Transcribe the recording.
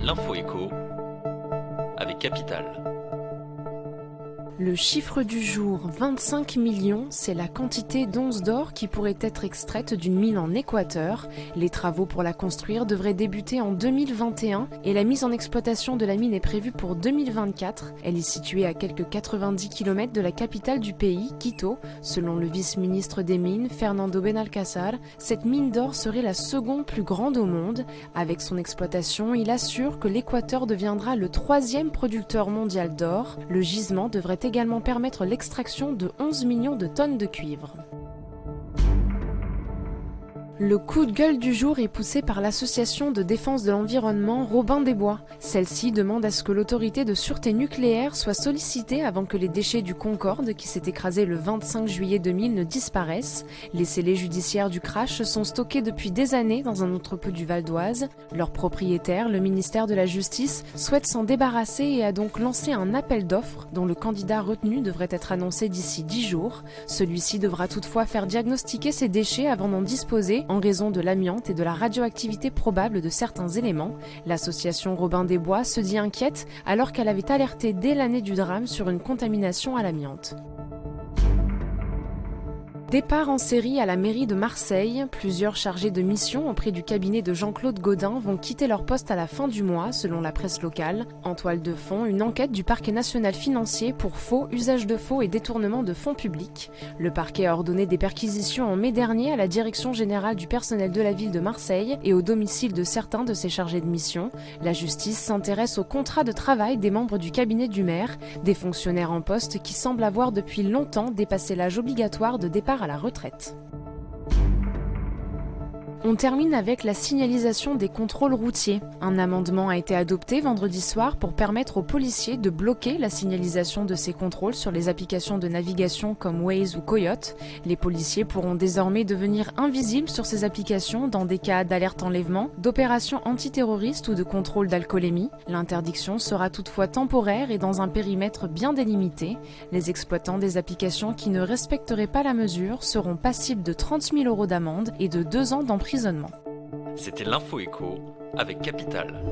L'info écho avec Capital. Le chiffre du jour, 25 millions, c'est la quantité d'onces d'or qui pourrait être extraite d'une mine en Équateur. Les travaux pour la construire devraient débuter en 2021 et la mise en exploitation de la mine est prévue pour 2024. Elle est située à quelques 90 km de la capitale du pays, Quito. Selon le vice-ministre des Mines, Fernando Benalcázar, cette mine d'or serait la seconde plus grande au monde. Avec son exploitation, il assure que l'Équateur deviendra le 3e producteur mondial d'or. Le gisement devrait également permettre l'extraction de 11 millions de tonnes de cuivre. Le coup de gueule du jour est poussé par l'association de défense de l'environnement Robin des Bois. Celle-ci demande à ce que l'autorité de sûreté nucléaire soit sollicitée avant que les déchets du Concorde, qui s'est écrasé le 25 juillet 2000, ne disparaissent. Les scellés judiciaires du crash sont stockés depuis des années dans un entrepôt du Val d'Oise. Leur propriétaire, le ministère de la Justice, souhaite s'en débarrasser et a donc lancé un appel d'offres dont le candidat retenu devrait être annoncé d'ici 10 jours. Celui-ci devra toutefois faire diagnostiquer ces déchets avant d'en disposer, en raison de l'amiante et de la radioactivité probable de certains éléments. L'association Robin des Bois se dit inquiète alors qu'elle avait alerté dès l'année du drame sur une contamination à l'amiante. Départ en série à la mairie de Marseille, plusieurs chargés de mission auprès du cabinet de Jean-Claude Gaudin vont quitter leur poste à la fin du mois, selon la presse locale. En toile de fond, une enquête du parquet national financier pour faux, usage de faux et détournement de fonds publics. Le parquet a ordonné des perquisitions en mai dernier à la direction générale du personnel de la ville de Marseille et au domicile de certains de ses chargés de mission. La justice s'intéresse au contrat de travail des membres du cabinet du maire, des fonctionnaires en poste qui semblent avoir depuis longtemps dépassé l'âge obligatoire de départ à la retraite. On termine avec la signalisation des contrôles routiers. Un amendement a été adopté vendredi soir pour permettre aux policiers de bloquer la signalisation de ces contrôles sur les applications de navigation comme Waze ou Coyote. Les policiers pourront désormais devenir invisibles sur ces applications dans des cas d'alerte enlèvement, d'opérations antiterroristes ou de contrôle d'alcoolémie. L'interdiction sera toutefois temporaire et dans un périmètre bien délimité. Les exploitants des applications qui ne respecteraient pas la mesure seront passibles de 30 000 € d'amende et de 2 ans d'emprisonnement. C'était l'info écho avec Capital.